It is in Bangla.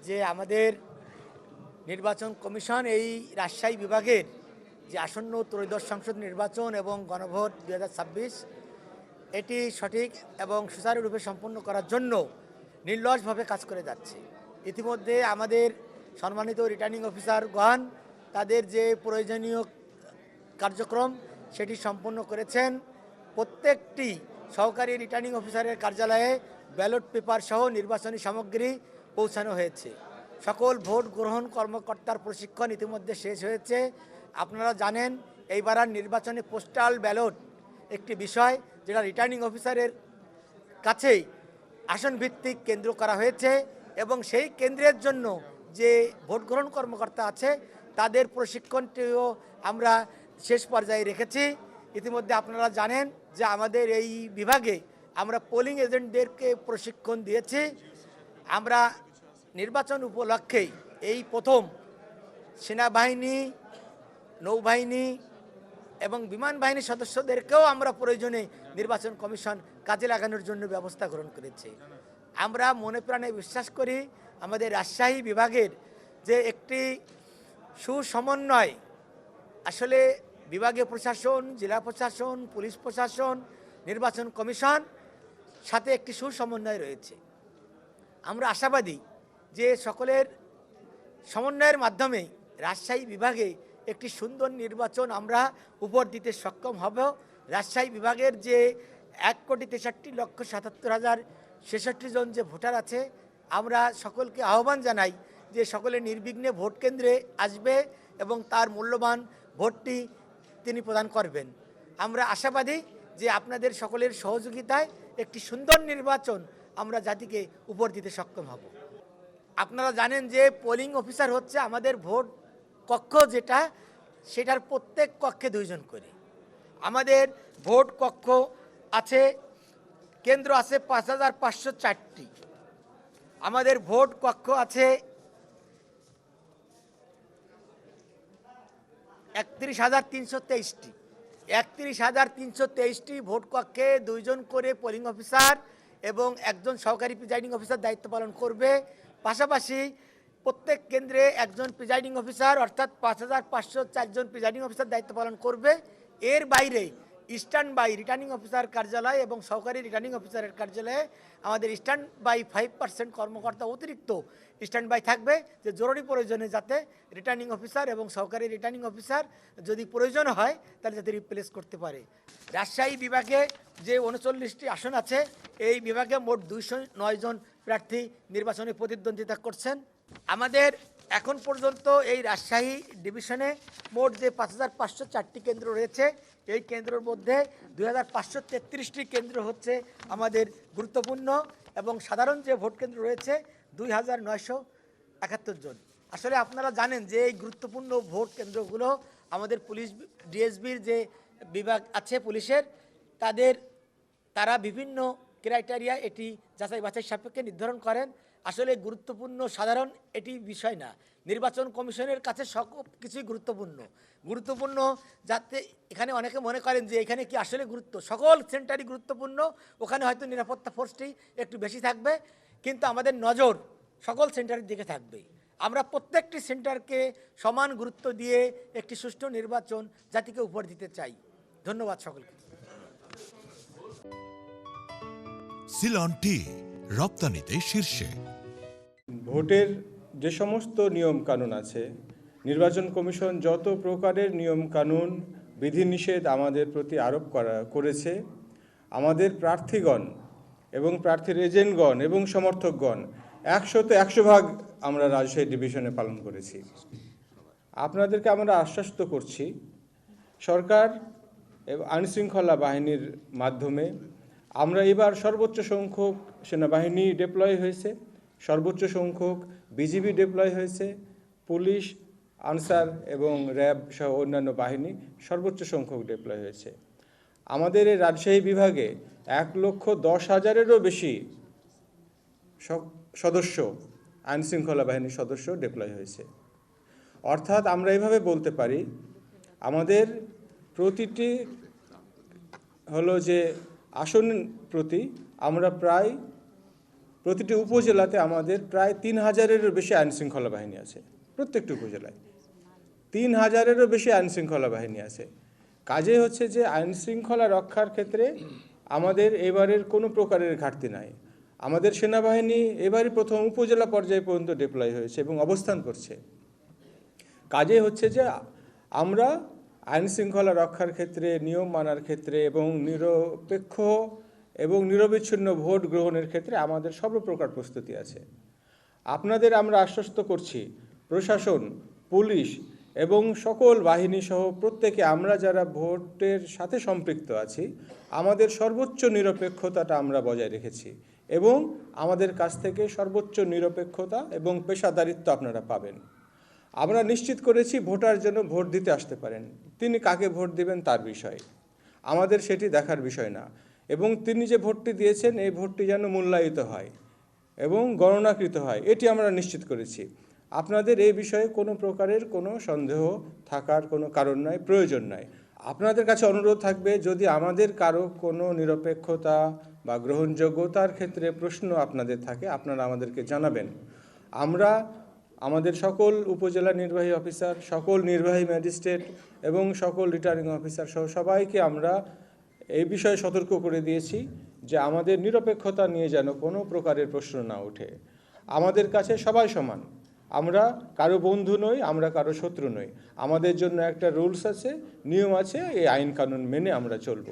যে আমাদের নির্বাচন কমিশন এই রাজশাহী বিভাগের যে আসন্ন ত্রয়োদশ সংসদ নির্বাচন এবং গণভোট 2026 এটি সঠিক এবং সুচারুরূপে সম্পন্ন করার জন্য নির্লসভাবে কাজ করে যাচ্ছে। ইতিমধ্যে আমাদের সম্মানিত রিটার্নিং অফিসারগণ তাদের যে প্রয়োজনীয় কার্যক্রম সেটি সম্পন্ন করেছেন। প্রত্যেকটি সহকারী রিটার্নিং অফিসারের কার্যালয়ে ব্যালট পেপার সহ নির্বাচনী সামগ্রী পৌঁছানো হয়েছে। সকল ভোট গ্রহণ কর্মকর্তার প্রশিক্ষণ ইতিমধ্যে শেষ হয়েছে। আপনারা জানেন এইবার নির্বাচনে পোস্টাল ব্যালট একটি বিষয়, যেটা রিটার্নিং অফিসারের কাছেই আসন ভিত্তিক কেন্দ্র করা হয়েছে এবং সেই কেন্দ্রের জন্য যে ভোট গ্রহণ কর্মকর্তা আছে তাদের প্রশিক্ষণটিও আমরা শেষ পর্যায়ে রেখেছি। ইতিমধ্যে আপনারা জানেন যে আমাদের এই বিভাগে আমরা পোলিং এজেন্টদেরকে প্রশিক্ষণ দিয়েছি। আমরা নির্বাচন উপলক্ষেই এই প্রথম সেনাবাহিনী, নৌবাহিনী এবং বিমান বাহিনীর সদস্যদেরকেও আমরা প্রয়োজনে নির্বাচন কমিশন কাজে লাগানোর জন্য ব্যবস্থা গ্রহণ করেছে। আমরা মনে প্রাণে বিশ্বাস করি আমাদের রাজশাহী বিভাগের যে একটি সুসমন্বয়, আসলে বিভাগীয় প্রশাসন, জেলা প্রশাসন, পুলিশ প্রশাসন, নির্বাচন কমিশন সাথে একটি সুসমন্বয় রয়েছে। আমরা আশাবাদী যে সকলের সমন্বয়ের মাধ্যমে রাজশাহী বিভাগে একটি সুন্দর নির্বাচন আমরা উপহার দিতে সক্ষম হব। রাজশাহী বিভাগের যে 1,63,77,066 জন যে ভোটার আছে, আমরা সকলকে আহ্বান জানাই যে সকলে নির্বিঘ্নে ভোট কেন্দ্রে আসবে এবং তার মূল্যবান ভোটটি তিনি প্রদান করবেন। আমরা আশাবাদী যে আপনাদের সকলের সহযোগিতায় একটি সুন্দর নির্বাচন আমরা জাতিকে উপহার দিতে সক্ষম হব। আপনারা জানেন যে পোলিং অফিসার হচ্ছে আমাদের ভোট কক্ষ, যেটা সেটার প্রত্যেক কক্ষে 2 জন করে। আমাদের ভোট কক্ষ আছে, কেন্দ্র আছে 5,504টি। আমাদের ভোট কক্ষ আছে 31,323টি। 31,323টি ভোট কক্ষে 2 জন করে পোলিং অফিসার এবং একজন সহকারী প্রিজাইডিং অফিসার দায়িত্ব পালন করবে। পাশাপাশি প্রত্যেক কেন্দ্রে একজন প্রিজাইডিং অফিসার, অর্থাৎ 5,504 জন প্রিজাইডিং অফিসার দায়িত্ব পালন করবে। এর বাইরে স্ট্যান্ড বাই রিটার্নিং অফিসার কার্যালয় এবং সহকারী রিটার্নিং অফিসারের কার্যালয়ে আমাদের স্ট্যান্ড বাই 5% কর্মকর্তা অতিরিক্ত স্ট্যান্ড বাই থাকবে, যে জরুরি প্রয়োজনে যাতে রিটার্নিং অফিসার এবং সহকারী রিটার্নিং অফিসার যদি প্রয়োজন হয় তাহলে যাতে রিপ্লেস করতে পারে। রাজশাহী বিভাগে যে 39টি আসন আছে, এই বিভাগে মোট 209 জন প্রার্থী নির্বাচনে প্রতিদ্বন্দ্বিতা করছেন। আমাদের এখন পর্যন্ত এই রাজশাহী ডিভিশনে মোট যে 5,504টি কেন্দ্র রয়েছে, এই কেন্দ্রের মধ্যে 2,533টি কেন্দ্র হচ্ছে আমাদের গুরুত্বপূর্ণ এবং সাধারণ যে ভোট কেন্দ্র রয়েছে 2,971 জন। আসলে আপনারা জানেন যে এই গুরুত্বপূর্ণ ভোট কেন্দ্রগুলো আমাদের পুলিশ ডিএসবির যে বিভাগ আছে পুলিশের, তারা বিভিন্ন ক্রাইটেরিয়া এটি যাচাই বাছাই সাপেক্ষে নির্ধারণ করেন। আসলে গুরুত্বপূর্ণ সাধারণ এটি বিষয় না, নির্বাচন কমিশনের কাছে সব কিছুই গুরুত্বপূর্ণ যাতে এখানে অনেকে মনে করেন যে এখানে কি আসলে সকল সেন্টারই গুরুত্বপূর্ণ, ওখানে হয়তো নিরাপত্তা ফোর্সটি একটু বেশি থাকবে, কিন্তু আমাদের নজর সকল সেন্টারের দিকে থাকবে। আমরা প্রত্যেকটি সেন্টারকে সমান গুরুত্ব দিয়ে একটি সুষ্ঠু নির্বাচন জাতিকে উপহার দিতে চাই। ধন্যবাদ সকলকে। সিলন টি রপ্তানিতে শীর্ষে। ভোটের যে সমস্ত নিয়ম কানুন আছে, নির্বাচন কমিশন যত প্রকারের নিয়ম কানুন বিধিনিষেধ আমাদের প্রতি আরোপ করেছে, আমাদের প্রার্থীগণ এবং প্রার্থীর এজেন্টগণ এবং সমর্থকগণ 100% আমরা রাজশাহী ডিভিশনে পালন করেছি। আপনাদেরকে আমরা আশ্বস্ত করছি, সরকার এবং আইনশৃঙ্খলা বাহিনীর মাধ্যমে আমরা এবার সর্বোচ্চ সংখ্যক সেনাবাহিনী ডিপ্লয় হয়েছে, সর্বোচ্চ সংখ্যক বিজিবি ডিপ্লয় হয়েছে, পুলিশ, আনসার এবং র্যাব সহ অন্যান্য বাহিনী সর্বোচ্চ সংখ্যক ডিপ্লয় হয়েছে। আমাদের এই রাজশাহী বিভাগে 1,10,000-এরও বেশি সদস্য, আইনশৃঙ্খলা বাহিনীর সদস্য ডিপ্লয় হয়েছে। অর্থাৎ আমরা এইভাবে বলতে পারি, আমাদের প্রতিটি হলো যে আসন প্রতি আমরা প্রায় প্রতিটি উপজেলাতে আমাদের প্রায় 3000-এরও বেশি আইনশৃঙ্খলা বাহিনী আছে। প্রত্যেকটি উপজেলায় 3000-এরও বেশি আইনশৃঙ্খলা বাহিনী আছে। কাজে হচ্ছে যে আইনশৃঙ্খলা রক্ষার ক্ষেত্রে আমাদের এবারের কোনো প্রকারের ঘাটতি নাই। আমাদের সেনাবাহিনী এবারই প্রথম উপজেলা পর্যায় পর্যন্ত ডিপ্লয় হয়েছে এবং অবস্থান করছে। কাজে হচ্ছে যে আমরা আইনশৃঙ্খলা রক্ষার ক্ষেত্রে, নিয়ম মানার ক্ষেত্রে এবং নিরপেক্ষ এবং নিরবিচ্ছিন্ন ভোট গ্রহণের ক্ষেত্রে আমাদের সর্বপ্রকার প্রস্তুতি আছে। আপনাদের আমরা আশ্বস্ত করছি, প্রশাসন, পুলিশ এবং সকল বাহিনী সহ প্রত্যেকে আমরা যারা ভোটের সাথে সম্পৃক্ত আছি, আমাদের সর্বোচ্চ নিরপেক্ষতাটা আমরা বজায় রেখেছি এবং আমাদের কাছ থেকে সর্বোচ্চ নিরপেক্ষতা এবং পেশাদারিত্ব আপনারা পাবেন। আমরা নিশ্চিত করেছি ভোটার যেন ভোট দিতে আসতে পারেন, তিনি কাকে ভোট দিবেন তার বিষয়, আমাদের সেটি দেখার বিষয় না, এবং তিনি যে ভোটটি দিয়েছেন এই ভোটটি যেন মূল্যায়িত হয় এবং গণনাকৃত হয়, এটি আমরা নিশ্চিত করেছি। আপনাদের এই বিষয়ে কোনো প্রকারের কোনো সন্দেহ থাকার কোনো কারণ নাই, প্রয়োজন নাই। আপনাদের কাছে অনুরোধ থাকবে, যদি আমাদের কারো কোনো নিরপেক্ষতা বা গ্রহণযোগ্যতার ক্ষেত্রে প্রশ্ন আপনাদের থাকে, আপনারা আমাদেরকে জানাবেন। আমরা আমাদের সকল উপজেলা নির্বাহী অফিসার, সকল নির্বাহী ম্যাজিস্ট্রেট এবং সকল রিটার্নিং অফিসার সহ সবাইকে আমরা এই বিষয়ে সতর্ক করে দিয়েছি যে আমাদের নিরপেক্ষতা নিয়ে যেন কোনো প্রকারের প্রশ্ন না ওঠে। আমাদের কাছে সবাই সমান, আমরা কারো বন্ধু নই, আমরা কারো শত্রু নই। আমাদের জন্য একটা রুলস আছে, নিয়ম আছে, এই আইন কানুন মেনে আমরা চলব।